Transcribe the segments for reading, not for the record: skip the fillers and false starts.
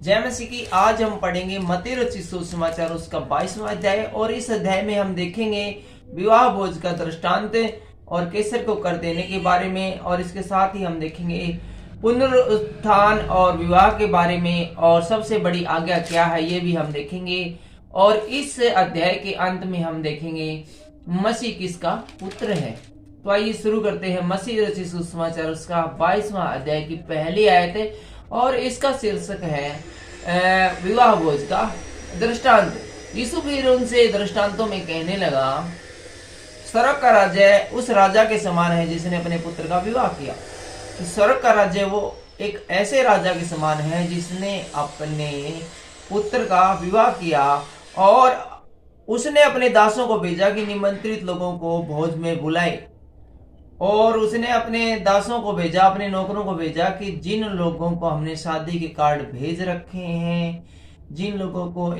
जय मसीह की। आज हम पढ़ेंगे मत्ती रचित सुसमाचार उसका 22वां अध्याय और इस अध्याय में हम देखेंगे विवाह भोज का दृष्टांत और केसर को कर देने के बारे में, और इसके साथ ही हम देखेंगे पुनरुत्थान और विवाह के बारे में, और सबसे बड़ी आज्ञा क्या है ये भी हम देखेंगे। और इस अध्याय के अंत में हम देखेंगे मसीह किसका पुत्र है। तो आइए शुरू करते हैं मसीह रचित सुसमाचार उसका 22वां अध्याय की पहली आयत है, और इसका शीर्षक है विवाह भोज का दृष्टांत। यीशु फिर उनसे दृष्टांतों में कहने लगा, स्वर्ग का राज्य उस राजा के समान है जिसने अपने पुत्र का विवाह किया। कि स्वर्ग का राज्य वो एक ऐसे राजा के समान है जिसने अपने पुत्र का विवाह किया, और उसने अपने दासों को भेजा कि निमंत्रित लोगों को भोज में बुलाए। और उसने अपने दासों को भेजा, अपने नौकरों को भेजा कि जिन लोगों को हमने शादी के कार्ड भेज रखे हैं, जिन लोगों को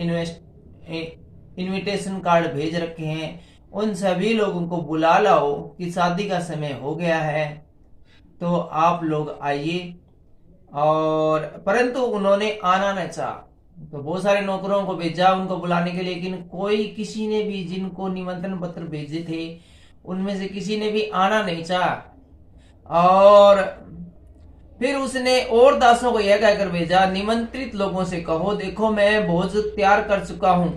इनविटेशन कार्ड भेज रखे हैं, उन सभी लोगों को बुला लाओ कि शादी का समय हो गया है, तो आप लोग आइए। और परंतु उन्होंने आना न चाहा। तो बहुत सारे नौकरों को भेजा उनको बुलाने के लिए, लेकिन किसी ने भी, जिनको निमंत्रण पत्र भेजे थे उनमें से किसी ने भी आना नहीं चाहा। और फिर उसने और दासों को यह कहकर भेजा, निमंत्रित लोगों से कहो, देखो मैं भोज तैयार कर चुका हूं।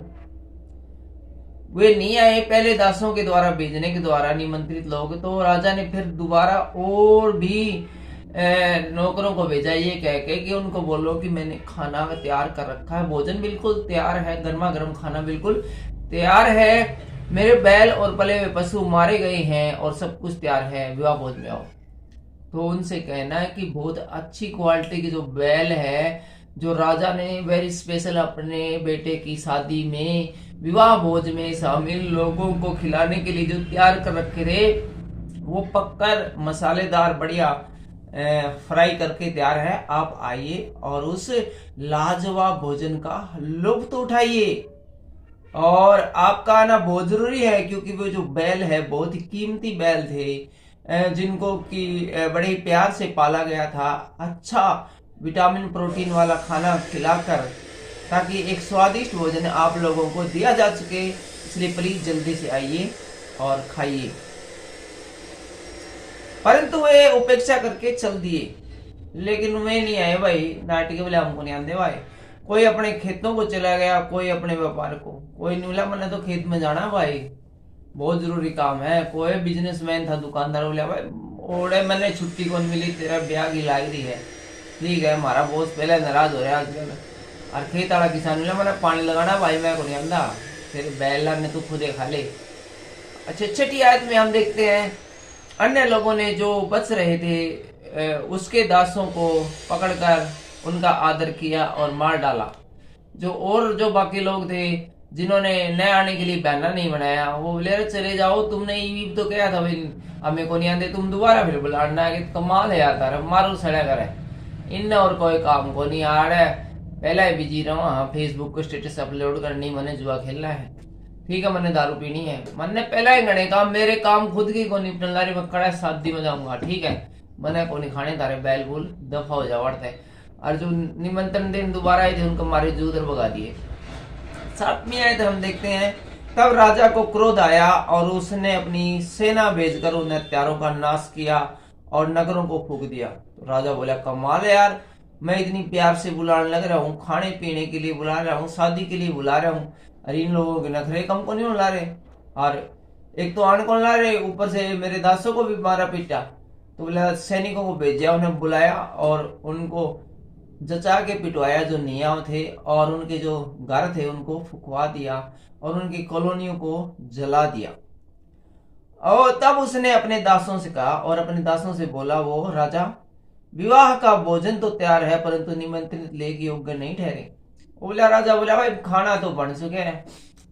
वे नहीं आए पहले दासों के द्वारा भेजने के द्वारा निमंत्रित लोग। तो राजा ने फिर दोबारा और भी नौकरों को भेजा ये कह के कि उनको बोलो कि मैंने खाना तैयार कर रखा है, भोजन बिल्कुल तैयार है, गर्मा गर्म खाना बिल्कुल तैयार है, मेरे बैल और पले हुए पशु मारे गए हैं और सब कुछ तैयार है, विवाह भोज में आओ। तो उनसे कहना है कि बहुत अच्छी क्वालिटी की जो बैल है, जो राजा ने वेरी स्पेशल अपने बेटे की शादी में विवाह भोज में शामिल लोगों को खिलाने के लिए जो तैयार कर रखे थे, वो पककर मसालेदार बढ़िया फ्राई करके तैयार है। आप आइए और उस लाजवाब भोजन का लुत्फ उठाइए। और आपका आना बहुत जरूरी है, क्योंकि वो जो बैल है बहुत ही कीमती बैल थे, जिनको कि बड़े प्यार से पाला गया था, अच्छा विटामिन प्रोटीन वाला खाना खिलाकर, ताकि एक स्वादिष्ट भोजन आप लोगों को दिया जा सके। इसलिए प्लीज जल्दी से आइए और खाइए। परंतु वे उपेक्षा करके चल दिए, लेकिन वे नहीं आए भाई, नाटक बोले हमको नहीं आते भाई। कोई अपने खेतों को चला गया, कोई अपने व्यापार को, कोई नहीं बोला मैंने तो खेत में जाना भाई, बहुत जरूरी काम है। कोई बिजनेसमैन था, दुकानदार, बोला भाई ओड़े मैंने छुट्टी कौन मिली, तेरा ब्याह की लाग रही है, ठीक है। हमारा बॉस पहले नाराज हो रहा है। और खेत वाला किसान बोला मैंने पानी लगाना भाई, मैं को नहीं आंदा, तेरे बैला ने तू खुदे खा ले। अच्छा, छठी आयत में हम देखते हैं अन्य लोगों ने जो बच रहे थे उसके दासों को पकड़कर उनका आदर किया और मार डाला। जो बाकी लोग थे जिन्होंने नए आने के लिए बहाना नहीं बनाया, वो बोले चले जाओ, तुमने ये तो कहा था भाई हमें को नहीं आते, तुम दोबारा फिर बुलाना है, कमाल है यार, मारो सड़ा करे इन और कोई काम को नहीं आ रहा है। पहला ही बिजी रहा हूँ, फेसबुक को स्टेटस अपलोड करनी, मैंने जुआ खेलना है, ठीक है, मैंने दारू पीनी है, मैंने पहला ही गणे काम, मेरे काम खुद की को निपटन ला रही, मैं कड़ा शादी में जाऊंगा, ठीक है, मैंने को नहीं खाने तारे बैल बुल, दफा हो जा वरते। और जो निमंत्रण दिन दोबारा आए थे उनको मारे जूदर भगा दिए। 7वीं आयत हम देखते हैं, तब राजा को क्रोध आया और उसने अपनी सेना भेजकर उन हत्यारों का नाश किया और नगरों को फूंक दिया। तो राजा बोला कमाल है यार, मैं इतनी प्यार से बुलाने लग रहा हूँ, खाने पीने के लिए बुला रहा हूँ, शादी के लिए बुला रहा हूँ, अरे इन लोगों के नखरे कम को नहीं बुला रहे, और एक तो आने को ला रहे, ऊपर से मेरे दासों को भी मारा पीटा। तो बोला सैनिकों को भेजा, उन्हें बुलाया और उनको जचा के पिटवाया जो नियाव थे, और उनके जो घर थे उनको फुकवा दिया और उनकी कॉलोनियों को जला दिया। और तब उसने अपने दासों से कहा और अपने दासों से बोला, वो राजा विवाह का भोजन तो तैयार है परंतु निमंत्रित लेके योग्य नहीं ठहरे। बोला राजा बोला भाई खाना तो बन चुके हैं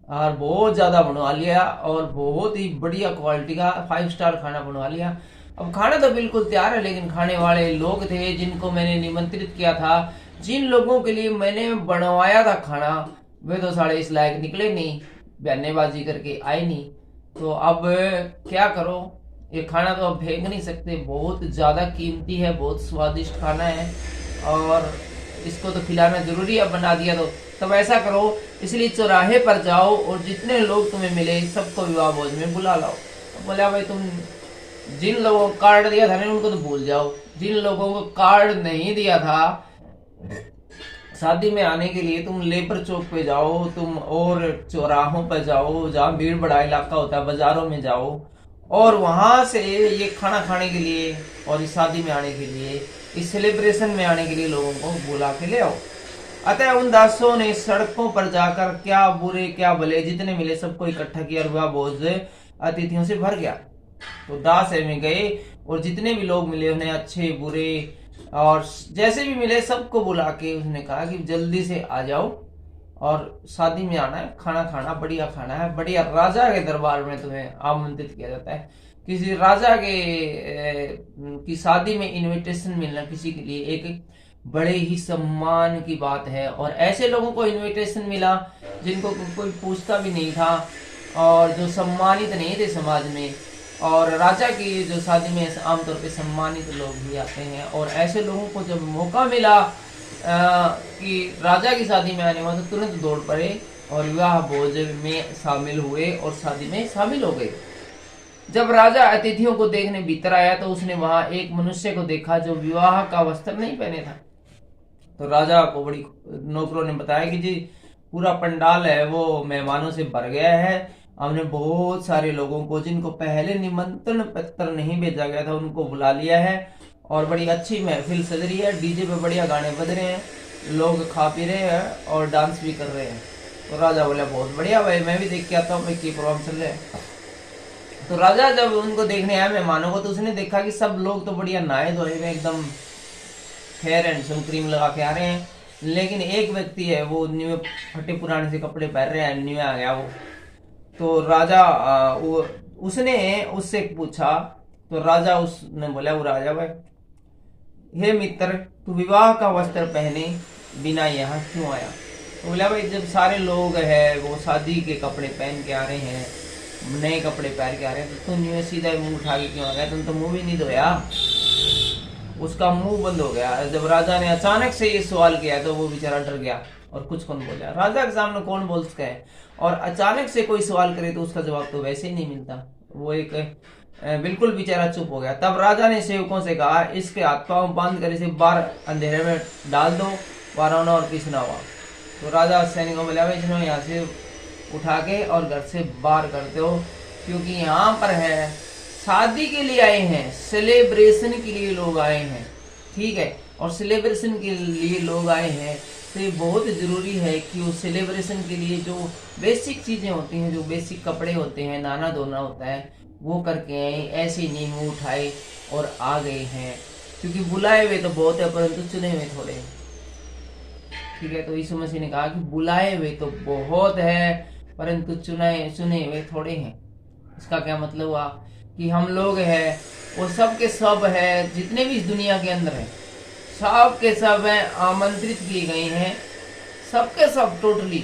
और बहुत ज्यादा बनवा लिया, और बहुत ही बढ़िया क्वालिटी का 5 स्टार खाना बनवा लिया। अब खाना तो बिल्कुल तैयार है, लेकिन खाने वाले लोग थे जिनको मैंने निमंत्रित किया था, जिन लोगों के लिए मैंने बनवाया था खाना, वे तो साढ़े इस लायक निकले नहीं, बयानेबाजी करके आए नहीं। तो अब क्या करो, ये खाना तो अब फेंक नहीं सकते, बहुत ज्यादा कीमती है, बहुत स्वादिष्ट खाना है, और इसको तो खिलाना जरूरी है, बना दिया तो तब ऐसा करो, इसलिए चौराहे पर जाओ और जितने लोग तुम्हें मिले सबको विवाह भोज में बुला लाओ। तो बोला भाई तुम जिन लोगों को कार्ड दिया था ना उनको तो भूल जाओ, जिन लोगों को कार्ड नहीं दिया था शादी में आने के लिए तुम लेबर चौक पे जाओ, तुम और चौराहों पर जाओ जहाँ भीड़ बड़ा इलाका होता है, बाजारों में जाओ और वहां से ये खाना खाने के लिए और इस शादी में आने के लिए, इस सेलिब्रेशन में आने के लिए लोगों को बुला के ले आओ। अतः उन दासों ने सड़कों पर जाकर क्या बुरे क्या भले जितने मिले सबको इकट्ठा किया और वह भोज अतिथियों से भर गया। तो दास में गए और जितने भी लोग मिले उन्हें अच्छे बुरे और जैसे भी मिले सबको बुला के उसने कहा कि जल्दी से आ जाओ और शादी में आना है, खाना खाना, बढ़िया खाना है, बढ़िया राजा के दरबार में तुम्हें आमंत्रित किया जाता है। किसी राजा के की शादी में इनविटेशन मिलना किसी के लिए एक बड़े ही सम्मान की बात है। और ऐसे लोगों को इनविटेशन मिला जिनको कोई पूछता भी नहीं था और जो सम्मानित नहीं थे समाज में। और राजा की जो शादी में आमतौर पे सम्मानित लोग भी आते हैं और ऐसे लोगों को जब मौका मिला कि राजा की शादी में आने वाले तो तुरंत दौड़ पड़े और विवाह भोज में शामिल हुए और शादी में शामिल हो गए। जब राजा अतिथियों को देखने भीतर आया तो उसने वहां एक मनुष्य को देखा जो विवाह का वस्त्र नहीं पहने था। तो राजा को बड़ी नौकरों ने बताया कि जी पूरा पंडाल है वो मेहमानों से भर गया है, हमने बहुत सारे लोगों को जिनको पहले निमंत्रण पत्र नहीं भेजा गया था उनको बुला लिया है और बड़ी अच्छी महफिल सज रही है, डीजे पे बढ़िया गाने बज रहे हैं, लोग खा पी रहे हैं और डांस भी कर रहे हैं। तो राजा बोला बहुत बढ़िया भाई, मैं भी देख के आता हूँ क्या प्रोग्राम चल रहा है। तो राजा जब उनको देखने आया मेहमानों को तो उसने देखा कि सब लोग तो बढ़िया नहाए धोए हुए एकदम फेयर एंड क्रीम लगा के आ रहे हैं, लेकिन एक व्यक्ति है वो न्यू फटे पुराने से कपड़े पहन रहे हैं, न्यू आ गया वो। तो राजा उसने उससे पूछा, तो राजा उसने बोला वो राजा भाई, हे मित्र तू विवाह का वस्त्र पहने बिना यहाँ क्यों आया? तो बोला भाई जब सारे लोग हैं वो शादी के कपड़े पहन के आ रहे हैं, नए कपड़े पहन के आ रहे हैं, तो तुम सीधा मुंह उठा के क्यों आ गया? तुम तो मुंह भी नहीं धोया। उसका मुंह बंद हो गया। जब राजा ने अचानक से ये सवाल किया तो वो बेचारा डर गया और कुछ कौन बोला। राजा के सामने कौन बोल सकता है और अचानक से कोई सवाल करे तो उसका जवाब तो वैसे ही नहीं मिलता। वो एक बिल्कुल बेचारा चुप हो गया। तब राजा ने सेवकों से कहा इसके हाथ पांव बांध कर इसे बाहर अंधेरे में डाल दो, वाराना और पीसना हुआ। तो राजा सैनिकों में बोला इसने यहाँ से उठा के और घर से बाहर कर दो, क्योंकि यहाँ पर है शादी के लिए आए हैं, सेलिब्रेशन के लिए लोग आए हैं, ठीक है। और सेलिब्रेशन के लिए लोग आए हैं तो ये बहुत ज़रूरी है कि उस सेलिब्रेशन के लिए जो बेसिक चीज़ें होती हैं, जो बेसिक कपड़े होते हैं, नहाना धोना होता है, वो करके आए। ऐसे ही नहीं मुँह उठाए और आ गए हैं, क्योंकि बुलाए हुए तो बहुत है परंतु चुने हुए थोड़े, ठीक है। तो यीशु मसीह ने कहा कि बुलाए हुए तो बहुत है परंतु चुने हुए थोड़े हैं। इसका क्या मतलब हुआ कि हम लोग हैं वो सब के सब है, जितने भी इस दुनिया के अंदर हैं सब के सब हैं, आमंत्रित किए गए हैं, सबके सब टोटली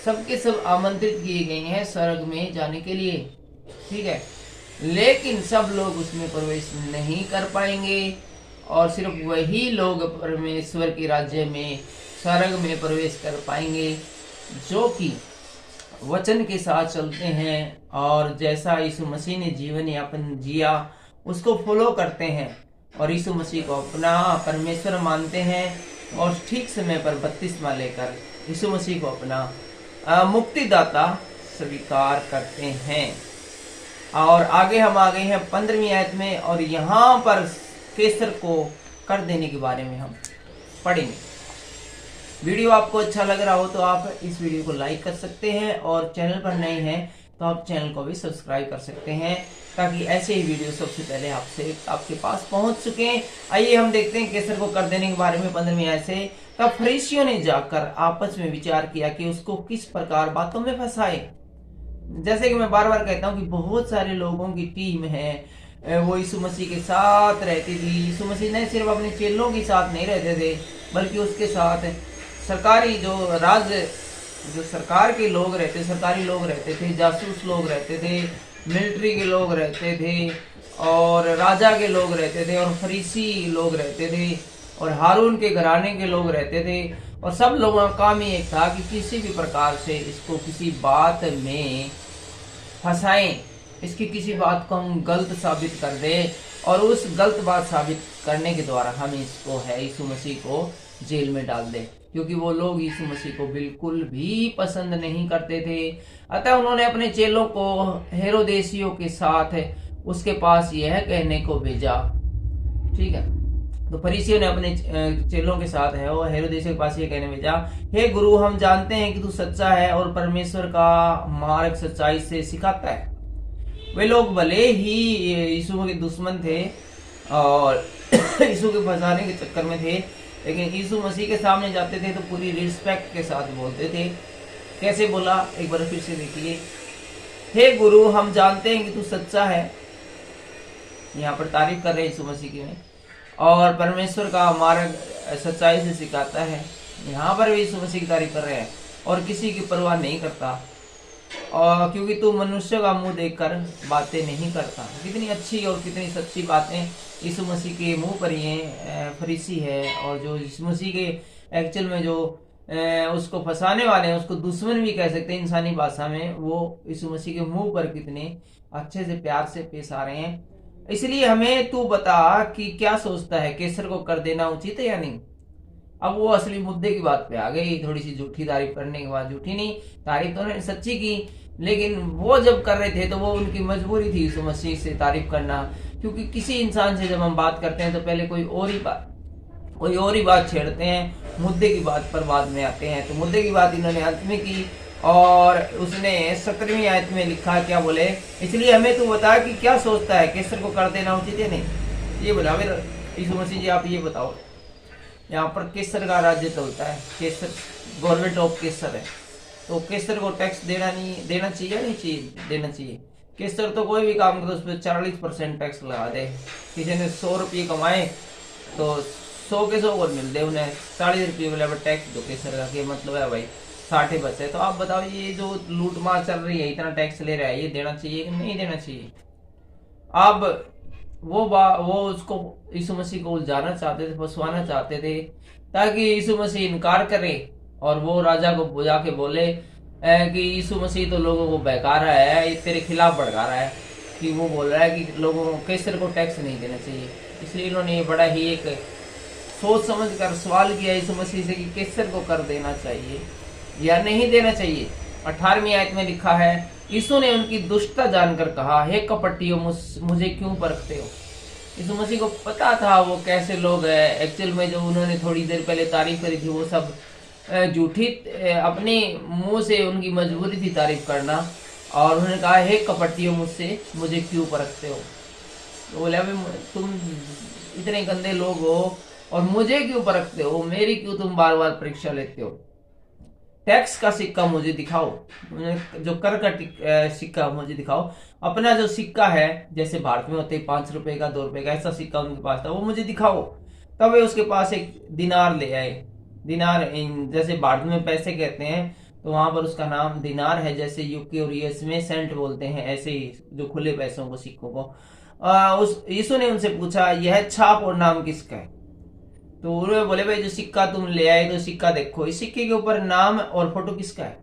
सबके सब आमंत्रित किए गए हैं स्वर्ग में जाने के लिए, ठीक है। लेकिन सब लोग उसमें प्रवेश नहीं कर पाएंगे और सिर्फ वही लोग परमेश्वर के राज्य में स्वर्ग में प्रवेश कर पाएंगे जो कि वचन के साथ चलते हैं और जैसा यीशु मसीह ने जीवन यापन जिया उसको फॉलो करते हैं और यीशु मसीह को अपना परमेश्वर मानते हैं और ठीक समय पर बपतिस्मा लेकर यीशु मसीह को अपना मुक्तिदाता स्वीकार करते हैं। और आगे हम आ गए हैं 15वीं आयत में और यहाँ पर कैसर को कर देने के बारे में हम पढ़ेंगे। वीडियो आपको अच्छा लग रहा हो तो आप इस वीडियो को लाइक कर सकते हैं और चैनल पर नए हैं तो आप चैनल को भी सब्सक्राइब कर सकते हैं ताकि ऐसे ही वीडियो सबसे पहले आपके पास पहुंच सके। आइए हम देखते हैं कैसर को कर देने के बारे में 15वीं आयत से। तब फरीसियों ने जाकर आपस में विचार किया कि उसको किस प्रकार बातों में फंसाए। जैसे कि मैं बार बार कहता हूँ कि बहुत सारे लोगों की टीम है वो यीशु मसीह के साथ रहती थी। यीशु मसीह ने सिर्फ अपने चेलों के साथ नहीं रहते थे बल्कि उसके साथ सरकारी जो सरकार के लोग रहते, सरकारी लोग रहते थे, जासूस लोग रहते थे, मिलिट्री के लोग रहते थे और राजा के लोग रहते थे और फरीसी लोग रहते थे। और हारून के घराने के लोग रहते थे, और सब लोगों का काम ही एक था कि किसी भी प्रकार से इसको किसी बात में फंसाएं, इसकी किसी बात को हम गलत साबित कर दें, और उस गलत बात साबित करने के द्वारा हम इसको है यीशु मसीह को जेल में डाल दें, क्योंकि वो लोग यीशु मसीह को बिल्कुल भी पसंद नहीं करते थे। अतः उन्होंने अपने चेलों को हेरोदेसियों के साथ उसके पास यह कहने को भेजा, ठीक है। तो फरीसियों ने अपने चेलों के साथ है वो हेरोदेसियों के पास ये कहने भेजा, हे गुरु, हम जानते हैं कि तू सच्चा है और परमेश्वर का मार्ग सच्चाई से सिखाता है। वे लोग भले ही यीशु के दुश्मन थे और यीशु के फंसाने के चक्कर में थे, लेकिन यीशु मसीह के सामने जाते थे तो पूरी रिस्पेक्ट के साथ बोलते थे। कैसे बोला, एक बार फिर से देखिए, हे गुरु, हम जानते हैं कि तू सच्चा है, यहाँ पर तारीफ कर रहे हैं यीशु मसीह की, और परमेश्वर का मार्ग सच्चाई से सिखाता है। यहाँ पर भी यीशु मसीह की तारीफ कर रहे हैं, और किसी की परवाह नहीं करता, और क्योंकि तू मनुष्य का मुंह देखकर बातें नहीं करता। कितनी अच्छी और कितनी सच्ची बातें यीशु मसीह के मुंह पर ये फरीसी है, और जो यीशु मसीह के एक्चुअल में जो उसको फंसाने वाले हैं, उसको दुश्मन भी कह सकते हैं इंसानी भाषा में, वो यीशु मसीह के मुंह पर कितने अच्छे से प्यार से पेश आ रहे हैं। इसलिए हमें तू बता कि क्या सोचता है, कैसर को कर देना उचित है या नहीं। अब वो असली मुद्दे की बात पे आ गई, थोड़ी सी झूठी तारीफ करने के बाद, झूठी नहीं, तारीफ तो उन्होंने सच्ची की, लेकिन वो जब कर रहे थे तो वो उनकी मजबूरी थी यीशु मसीह से तारीफ करना, क्योंकि किसी इंसान से जब हम बात करते हैं तो पहले कोई और ही बात छेड़ते हैं, मुद्दे की बात पर बाद में आते हैं। तो मुद्दे की बात इन्होंने अंत में की, और उसने 17वीं आयत में लिखा, क्या बोले, इसलिए हमें तू बता कि क्या सोचता है, कैसर को कर देना उचित है नहीं। ये बोला फिर यीशु मसीह जी, आप ये बताओ, यहाँ पर केसर का राज्य चलता है, केसर गवर्नमेंट ऑफ केसर है, तो केसर को टैक्स देना चाहिए नहीं चाहिए, देना चाहिए। केसर तो कोई भी काम करे उस पर 40% टैक्स लगा दे। किसी ने 100 रुपये कमाए तो 100 के 100 और मिल दे, उन्हें 40 रुपये वाले टैक्स दो केसर का, क्या मतलब है भाई, 60 बचे। तो आप बताओ, ये जो लूट मार चल रही है, इतना टैक्स ले रहा है, ये देना चाहिए कि नहीं देना चाहिए। अब वो उसको यीशु मसीह को उलझाना चाहते थे, फंसवाना चाहते थे, ताकि यीशु मसीह इनकार करे और वो राजा को बुला के बोले कि यीशु मसीह तो लोगों को बहका रहा है, ये तेरे खिलाफ भड़का रहा है, कि वो बोल रहा है कि लोगों को कैसर को टैक्स नहीं देना चाहिए। इसलिए इन्होंने बड़ा ही एक सोच समझ कर सवाल किया यीशु मसीह से कि कैसर को कर देना चाहिए या नहीं देना चाहिए। 18वीं आयत में लिखा है, यीशु ने उनकी दुष्टता जानकर कहा, हे कपटियों, मुझे क्यों परखते हो। यीशु मसीह को पता था वो कैसे लोग हैं। एक्चुअल में जो उन्होंने थोड़ी देर पहले तारीफ करी थी, वो सब झूठी अपने मुंह से, उनकी मजबूरी थी तारीफ करना, और उन्होंने कहा, हे कपटियों, मुझे क्यों परखते हो। तो बोले, अभी तुम इतने गंदे लोग हो और मुझे क्यों परखते हो, मेरी क्यों तुम बार बार परीक्षा लेते हो। टैक्स का सिक्का मुझे दिखाओ, जो कर का सिक्का मुझे दिखाओ। अपना जो सिक्का है, जैसे भारत में होते 5 रुपए का, 2 रुपए का, ऐसा सिक्का उनके पास था, वो मुझे दिखाओ। तब वे उसके पास एक दिनार ले आए। दिनार जैसे भारत में पैसे कहते हैं, तो वहां पर उसका नाम दिनार है। जैसे यूके और यूएस में सेंट बोलते हैं, ऐसे ही जो खुले पैसों को, सिक्कों को। उस यीशु ने उनसे पूछा, यह छाप और नाम किसका है। तो उन्होंने बोले, भाई जो सिक्का तुम ले आए, तो सिक्का देखो, इस सिक्के के ऊपर नाम और फोटो किसका है।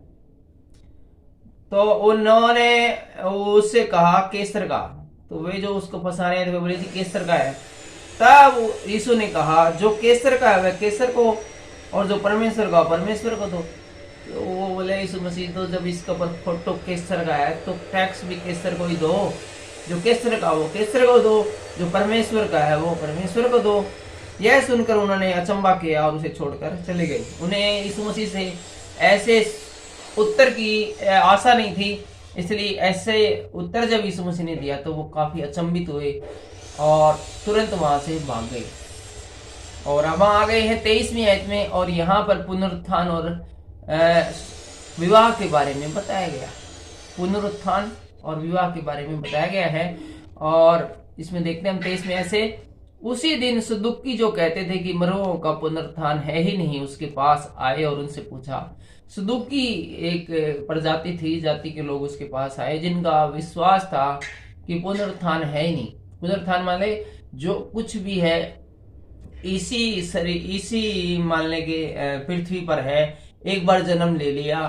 तो उन्होंने उससे कहा, केसर का। तो वे जो उसको फंसाने थे, बोले केसर का है। तब यीशु ने कहा, जो केसर का है वह केसर को, और जो परमेश्वर का परमेश्वर को दो। तो वो बोले, यीशु मसीह, तो जब इसका फोटो केसर का है तो टैक्स भी केसर को ही दो। जो केसर का वो केसर को दो, जो परमेश्वर का है वो परमेश्वर को दो। यह सुनकर उन्होंने अचंबा किया और उसे छोड़कर चले गए। उन्हें यीशु मसीह से ऐसे उत्तर की आशा नहीं थी, इसलिए ऐसे उत्तर जब यीशु मसीह ने दिया तो वो काफी अचंभित हुए और तुरंत वहां से भाग गए। और अब आ गए हैं 23वीं आयत में, और यहाँ पर पुनरुत्थान और विवाह के बारे में बताया गया। पुनरुत्थान और विवाह के बारे में बताया गया है। और इसमें देखते हैं हम 23 में ऐसे, उसी दिन सदुकी जो कहते थे कि मरों का पुनरुत्थान है ही नहीं, उसके पास आए और उनसे पूछा। सदुकी एक प्रजाति थी, जाति के लोग उसके पास आए जिनका विश्वास था कि पुनरुत्थान है ही नहीं। पुनरुत्थान माने जो कुछ भी है इसी मान ले के पृथ्वी पर है, एक बार जन्म ले लिया,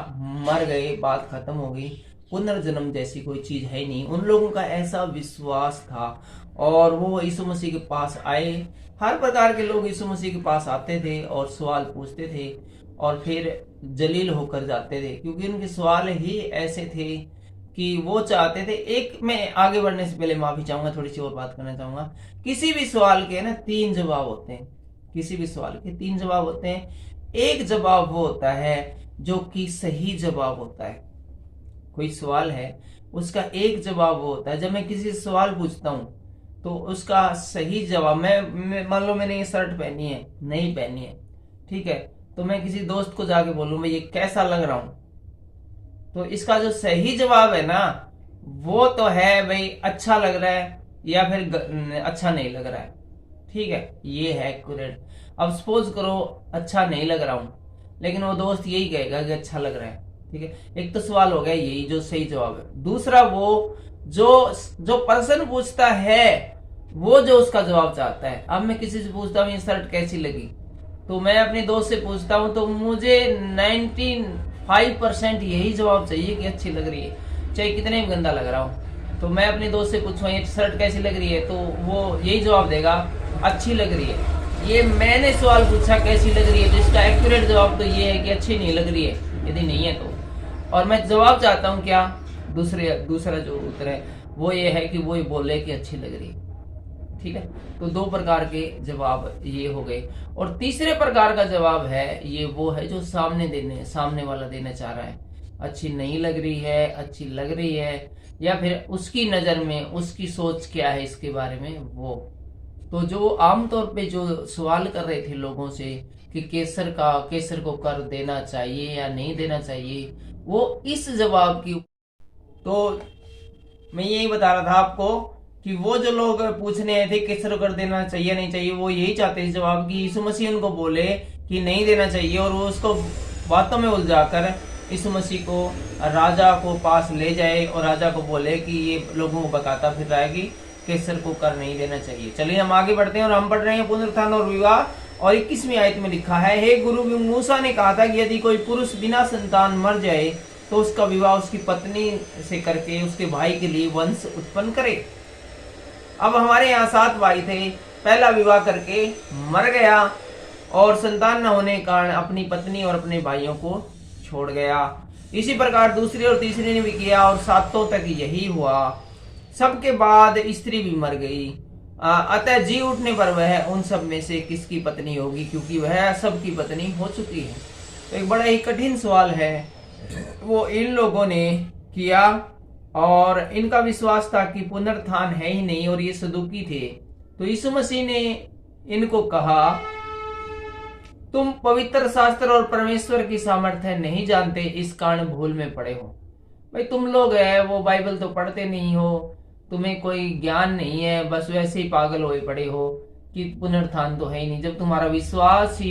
मर गए, बात खत्म हो गई, पुनर्जन्म जैसी कोई चीज है ही नहीं। उन लोगों का ऐसा विश्वास था और वो यीशु मसीह के पास आए। हर प्रकार के लोग यीशु मसीह के पास आते थे और सवाल पूछते थे और फिर जलील होकर जाते थे, क्योंकि उनके सवाल ही ऐसे थे कि वो चाहते थे। एक, मैं आगे बढ़ने से पहले माफी चाहूंगा, थोड़ी सी और बात करना चाहूंगा। किसी भी सवाल के ना 3 जवाब होते हैं। किसी भी सवाल के 3 जवाब होते हैं। एक जवाब वो होता है जो कि सही जवाब होता है। कोई सवाल है, उसका एक जवाब वो होता है। जब मैं किसी से सवाल पूछता हूं तो उसका सही जवाब, मैं मान लो मैंने ये शर्ट पहनी है, नहीं पहनी है, ठीक है, तो मैं किसी दोस्त को जाके बोलूं मैं ये कैसा लग रहा हूं, तो इसका जो सही जवाब है ना, वो तो है भाई अच्छा लग रहा है या फिर अच्छा नहीं लग रहा है। ठीक है, ये है एक्यूरेट। अब सपोज करो अच्छा नहीं लग रहा हूं, लेकिन वो दोस्त यही कहेगा कि अच्छा लग रहा है। ठीक है, एक तो सवाल हो गया यही जो सही जवाब है। दूसरा, वो जो पर्सन पूछता है वो जो उसका जवाब चाहता है। अब मैं किसी से पूछता हूँ ये शर्ट कैसी लगी, तो मैं अपने दोस्त से पूछता हूँ तो मुझे 95% यही जवाब चाहिए कि अच्छी लग रही है, चाहे कितने भी गंदा लग रहा हो। तो मैं अपने दोस्त से पूछूँ ये शर्ट कैसी लग रही है, तो वो यही जवाब देगा अच्छी लग रही है। ये मैंने सवाल पूछा कैसी लग रही है, तो इसका एक्यूरेट जवाब तो ये है कि अच्छी नहीं लग रही है, यदि नहीं है तो। और मैं जवाब चाहता हूँ क्या, दूसरा जो उत्तर है वो ये है कि वो बोले कि अच्छी लग रही है। ठीक है, तो 2 प्रकार के जवाब ये हो गए। और तीसरे प्रकार का जवाब है ये वो है जो सामने वाला देना चाह रहा है। अच्छी नहीं लग रही है, अच्छी लग रही है, या फिर उसकी नजर में उसकी सोच क्या है इसके बारे में वो। तो जो आमतौर पे जो सवाल कर रहे थे लोगों से कि केसर को कर देना चाहिए या नहीं देना चाहिए, वो इस जवाब की, तो मैं यही बता रहा था आपको कि वो जो लोग पूछने आए थे केसर कर देना चाहिए नहीं चाहिए, वो यही चाहते थे जवाब कि यीशु मसीह उनको बोले कि नहीं देना चाहिए, और वो उसको बातों में उलझाकर यीशु मसीह को राजा को पास ले जाए और राजा को बोले कि ये लोगों को बताता फिर रहा है कि केसर को कर नहीं देना चाहिए। चलिए हम आगे बढ़ते हैं और हम पढ़ रहे हैं पुनरुत्थान और विवाह। और 21वीं आयत में लिखा है, हे गुरु, मूसा ने कहा था कि यदि कोई पुरुष बिना संतान मर जाए तो उसका विवाह उसकी पत्नी से करके उसके भाई के लिए वंश उत्पन्न करे। अब हमारे यहाँ 7 भाई थे, पहला विवाह करके मर गया और संतान न होने के कारण अपनी पत्नी और अपने भाइयों को छोड़ गया। इसी प्रकार दूसरी और तीसरी ने भी किया और 7 तक यही हुआ। सबके बाद स्त्री भी मर गई, अतः जी उठने पर वह उन सब में से किसकी पत्नी होगी, क्योंकि वह सबकी पत्नी हो चुकी है। तो एक बड़ा ही कठिन सवाल है वो इन लोगों ने किया, और इनका विश्वास था कि पुनरुत्थान है ही नहीं और ये सदुकी थे। तो यीशु मसीह ने इनको कहा, तुम पवित्र शास्त्र और परमेश्वर की सामर्थ्य नहीं जानते, इस कारण भूल में पड़े हो। भाई तुम लोग है वो बाइबल तो पढ़ते नहीं हो, तुम्हें कोई ज्ञान नहीं है, बस वैसे ही पागल हुए पड़े हो कि पुनरुत्थान तो है ही नहीं। जब तुम्हारा विश्वास ही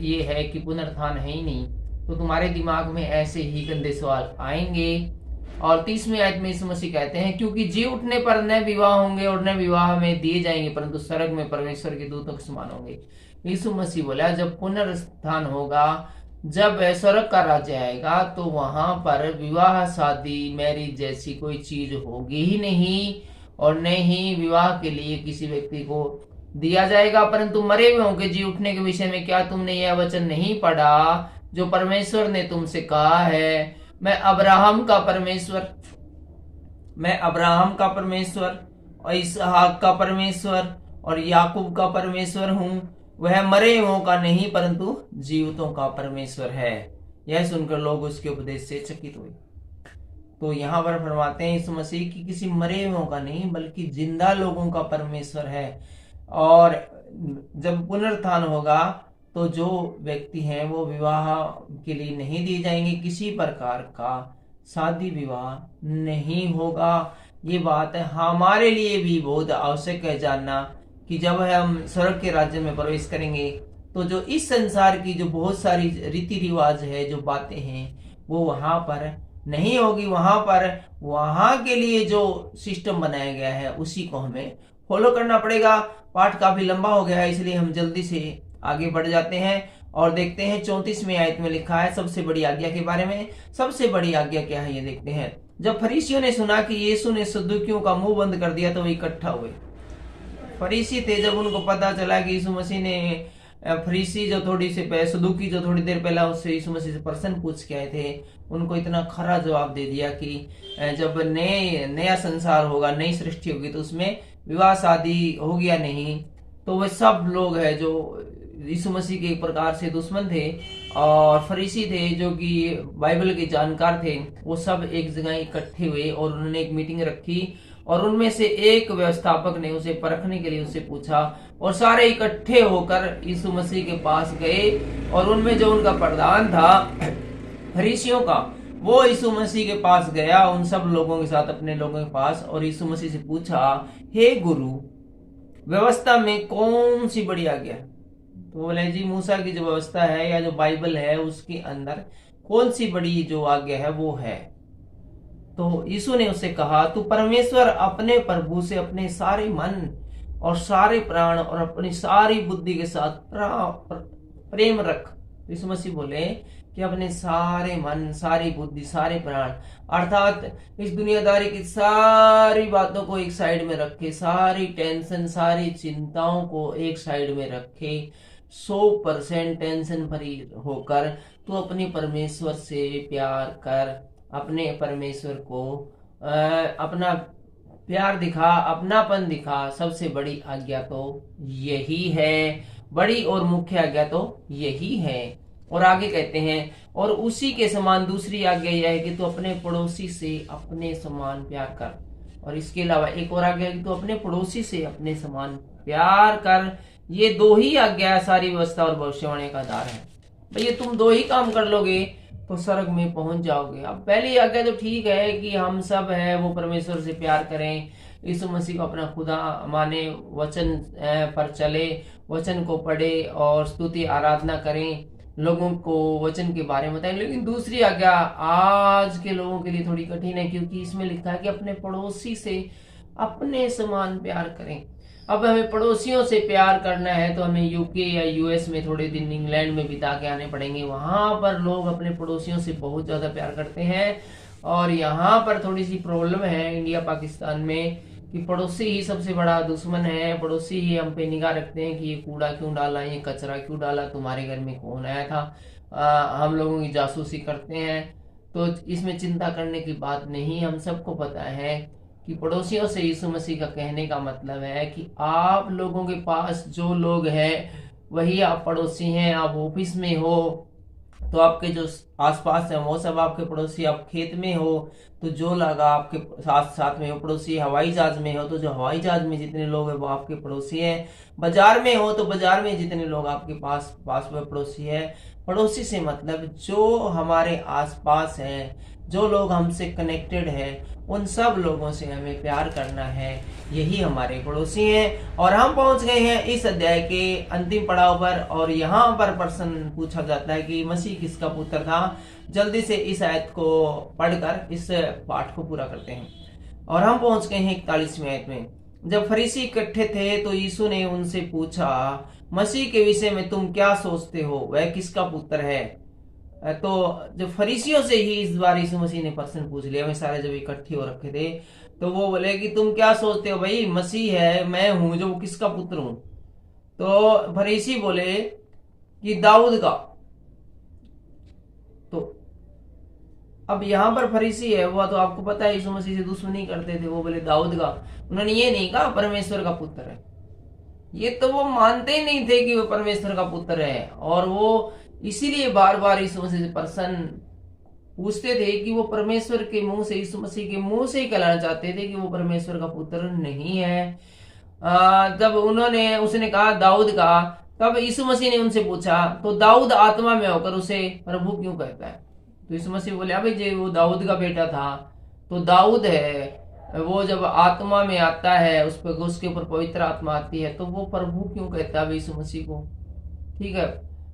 ये है कि पुनरुत्थान है ही नहीं, तो तुम्हारे दिमाग में ऐसे ही गंदे सवाल आएंगे। और 30वीं आयत में यीशु मसीह कहते हैं, क्योंकि जी उठने पर न विवाह होंगे और न विवाह में दिए जाएंगे, परंतु स्वर्ग में परमेश्वर के दूतों के समान होंगे। यीशु मसीह बोला जब पुनरुत्थान होगा, जब स्वर्ग का राज्य आएगा, तो वहां पर विवाह शादी मैरिज जैसी कोई चीज होगी ही नहीं, और न ही विवाह के लिए किसी व्यक्ति को दिया जाएगा, परंतु मरे हुए के जी उठने के विषय में क्या तुमने यह वचन नहीं पढ़ा जो परमेश्वर ने तुमसे कहा है, मैं अब्राहम का परमेश्वर और इसहाक का परमेश्वर और याकूब का परमेश्वर हूं। वह मरे हुओं का नहीं परंतु जीवितों का परमेश्वर है। यह सुनकर लोग उसके उपदेश से चकित हुए। तो यहाँ पर फरमाते हैं यीशु मसीह की किसी मरे हुओं का नहीं बल्कि जिंदा लोगों का परमेश्वर है। और जब पुनरुत्थान होगा तो जो व्यक्ति हैं वो विवाह के लिए नहीं दिए जाएंगे, किसी प्रकार का शादी विवाह नहीं होगा। ये बात है हमारे लिए भी बहुत आवश्यक है जानना कि जब हम स्वर्ग के राज्य में प्रवेश करेंगे तो जो इस संसार की जो बहुत सारी रीति रिवाज है, जो बातें हैं, वो वहां पर नहीं होगी। वहां के लिए जो सिस्टम बनाया गया है उसी को हमें फॉलो करना पड़ेगा। पाठ काफी लंबा हो गया है, इसलिए हम जल्दी से आगे बढ़ जाते हैं और देखते हैं 34वें आयत में लिखा है सबसे बड़ी आज्ञा के बारे में। सबसे बड़ी आज्ञा क्या है ये देखते हैं। जब फरीसियों ने सुना कि यीशु ने सदूकियों का मुंह बंद कर दिया तो वे इकट्ठा हुए। फरीसी थे, जब उनको पता चला कि यीशु मसीह ने फरीसी जो सदूकी जो थोड़ी देर पहले उससे यीशु मसीह से प्रश्न पूछ के आए थे, उनको इतना खरा जवाब दे दिया कि जब नया संसार होगा, नई सृष्टि होगी तो उसमें विवाह शादी होगी या नहीं। तो वे सब लोग हैं जो यीशु मसीह के एक प्रकार से दुश्मन थे और फरीसी थे जो कि बाइबल के जानकार थे, वो सब एक जगह इकट्ठे हुए और उन्होंने एक मीटिंग रखी और उनमें से एक व्यवस्थापक ने उसे परखने के लिए उससे पूछा और सारे इकट्ठे होकर यीशु मसीह के पास गए और उनमें जो उनका प्रधान था फरीसियों का, वो यीशु मसीह के पास गया उन सब लोगों के साथ, अपने लोगों के पास, और यीशु मसीह से पूछा, हे गुरु, व्यवस्था में कौन सी बड़ी आज्ञा है? तो बोले जी मूसा की जो व्यवस्था है या जो बाइबल है उसके अंदर कौन सी बड़ी जो आज्ञा है वो है। तो यीशु ने उससे कहा, तू परमेश्वर अपने प्रभु से अपने सारे मन और सारे प्राण और अपनी सारी बुद्धि के साथ प्रेम रख। यीशु मसीह बोले कि अपने सारे मन, सारी बुद्धि, सारे प्राण, अर्थात इस दुनियादारी की सारी बातों को एक साइड में रखे, सारी टेंशन, सारी चिंताओं को एक साइड में रखे, 100% टेंशन फ्री होकर तू अपने परमेश्वर से प्यार कर, अपने परमेश्वर को अपना प्यार दिखा, अपनापन दिखा। सबसे बड़ी आज्ञा तो यही है, बड़ी और मुख्य आज्ञा तो यही है। और आगे कहते हैं, और उसी के समान दूसरी आज्ञा यह है कि तू अपने पड़ोसी से अपने समान प्यार कर। और इसके अलावा एक और आज्ञा है कि तू अपने पड़ोसी से अपने समान प्यार कर। ये दो ही आज्ञा सारी व्यवस्था और भविष्यवाणी का आधार है। भैया तुम दो ही काम कर लोगे तो स्वर्ग में पहुंच जाओगे। अब पहली आज्ञा तो ठीक है कि हम सब है वो परमेश्वर से प्यार करें, यीशु मसीह को अपना खुदा माने, वचन पर चले, वचन को पढ़े और स्तुति आराधना करें, लोगों को वचन के बारे में बताएं। लेकिन दूसरी आज्ञा आज के लोगों के लिए थोड़ी कठिन है, क्योंकि इसमें लिखा है कि अपने पड़ोसी से अपने समान प्यार करें। अब हमें पड़ोसियों से प्यार करना है तो हमें यूके या यूएस में थोड़े दिन, इंग्लैंड में बिता के आने पड़ेंगे। वहां पर लोग अपने पड़ोसियों से बहुत ज्यादा प्यार करते हैं और यहाँ पर थोड़ी सी प्रॉब्लम है इंडिया पाकिस्तान में कि पड़ोसी ही सबसे बड़ा दुश्मन है। पड़ोसी ही हम पे निगाह रखते हैं कि ये कूड़ा क्यों डाला, ये कचरा क्यों डाला, तुम्हारे घर में कौन आया था। हम लोगों की जासूसी करते हैं। तो इसमें चिंता करने की बात नहीं। हम सबको पता है कि पड़ोसियों से यीशु मसीह का कहने का मतलब है कि आप लोगों के पास जो लोग हैं वही आप पड़ोसी हैं। आप ऑफिस में हो तो आपके जो आसपास है वो सब आपके पड़ोसी। आप खेत में हो तो जो लोग आपके साथ साथ में हो पड़ोसी। हवाई जहाज में हो तो जो हवाई जहाज में जितने लोग हैं वो आपके पड़ोसी हैं। बाजार में हो तो बाजार में जितने लोग आपके पास में पड़ोसी है। पड़ोसी से मतलब जो हमारे आसपास हैं, जो लोग हमसे कनेक्टेड है, उन सब लोगों से हमें प्यार करना है। यही हमारे पड़ोसी हैं। और हम पहुंच गए हैं इस अध्याय के अंतिम पड़ाव पर और यहाँ पर प्रश्न पूछा जाता है कि मसीह किसका पुत्र था। जल्दी से इस आयत को पढ़कर इस पाठ को पूरा करते हैं। और हम पहुंच गए हैं 41वें आयत में। जब फरीसी इकट्ठे थे तो यीशु ने उनसे पूछा, मसीह के विषय में तुम क्या सोचते हो, वह किसका पुत्र है? तो जब फरीसियों से ही इस बार यीशु मसीह ने प्रश्न पूछ लिया, वे सारे जब इकट्ठे हो रखे थे तो वो बोले कि तुम क्या सोचते हो भाई, मसीह है, मैं हूं जो किसका पुत्र हूं? तो फरीसी बोले कि दाऊद का। तो अब यहां पर फरीसी है वो तो आपको पता है यीशु मसीह से दुश्मनी करते थे। वो बोले दाऊद का। उन्होंने ये नहीं कहा परमेश्वर का पुत्र है। ये तो वो मानते ही नहीं थे कि वो परमेश्वर का पुत्र है। और वो इसीलिए बार बार यीशु मसीह से प्रश्न पूछते थे कि वो परमेश्वर के मुंह से, यीशु मसीह के मुंह से ही कहलाना चाहते थे कि वो परमेश्वर का पुत्र नहीं है। जब उसने कहा दाऊद का, तब यीशु मसीह ने उनसे पूछा तो दाऊद आत्मा में होकर उसे प्रभु क्यों कहता है? तो यीशु मसीह बोले, अभी जी वो दाऊद का बेटा था तो दाऊद है, वो जब आत्मा में आता है उसके ऊपर पवित्र आत्मा आती है तो वो प्रभु क्यों कहता है यीशु मसीह को? ठीक है,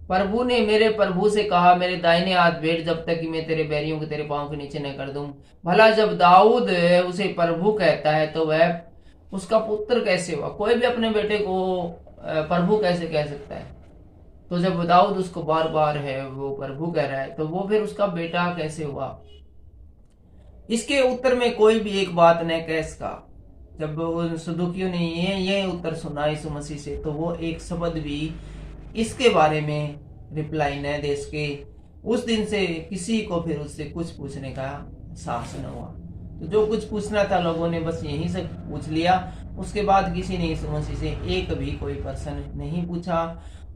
प्रभु ने मेरे प्रभु से कहा, मेरे दाहिने हाथ बैठ जब तक कि मैं तेरे बैरियों को तेरे पांव के नीचे न कर दूं। भला जब दाऊद उसे प्रभु कहता है तो वह उसका पुत्र कैसे हुआ? कोई भी अपने बेटे को प्रभु कैसे कह सकता है? तो जब दाऊद उसको बार बार है वो प्रभु कह रहा है, तो वो फिर उसका बेटा कैसे हुआ? इसके उत्तर में कोई भी एक बात न कह सका। जब उन सदूकियों ने ये उत्तर सुना यीशु मसीह से, तो वो एक शब्द भी इसके बारे में रिप्लाई न दे सके। उस दिन से किसी को फिर उससे कुछ पूछने का साहस न हुआ। तो जो कुछ पूछना था लोगों ने बस यहीं से पूछ लिया। उसके बाद किसी ने यीशु मसीह से एक भी कोई प्रश्न नहीं पूछा।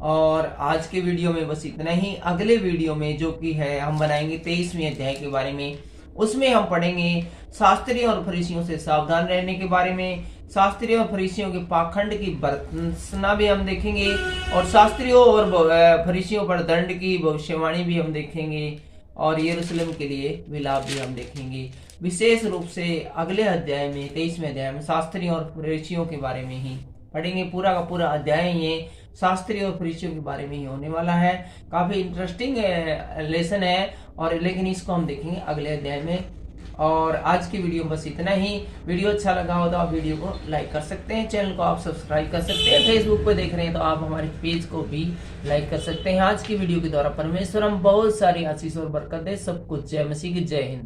और आज के वीडियो में बस इतना ही। अगले वीडियो में जो कि है हम बनाएंगे 23वें अध्याय के बारे में। उसमें हम पढ़ेंगे शास्त्रियों और फरीसियों से सावधान रहने के बारे में। शास्त्रियों और फरीसियों के पाखंड की बरतना भी हम देखेंगे, और शास्त्रियों और फरीसियों पर दंड की भविष्यवाणी भी हम देखेंगे, और यरूशलेम के लिए विलाप भी हम देखेंगे। विशेष रूप से अगले अध्याय में 23वें अध्याय में शास्त्रियों और फरीसियों के बारे में ही पढ़ेंगे। पूरा का पूरा अध्याय ये शास्त्रियों और फरीसियों के बारे में ही होने वाला है। काफी इंटरेस्टिंग लेसन है, और लेकिन इसको हम देखेंगे अगले अध्याय में। और आज की वीडियो बस इतना ही। वीडियो अच्छा लगा हो तो आप वीडियो को लाइक कर सकते हैं, चैनल को आप सब्सक्राइब कर सकते हैं। फेसबुक पर देख रहे हैं तो आप हमारे पेज को भी लाइक कर सकते हैं। आज की वीडियो के द्वारा परमेश्वर हम बहुत सारी आशीष और बरकत दे। सब कुछ जय मसीह की जय हिंद।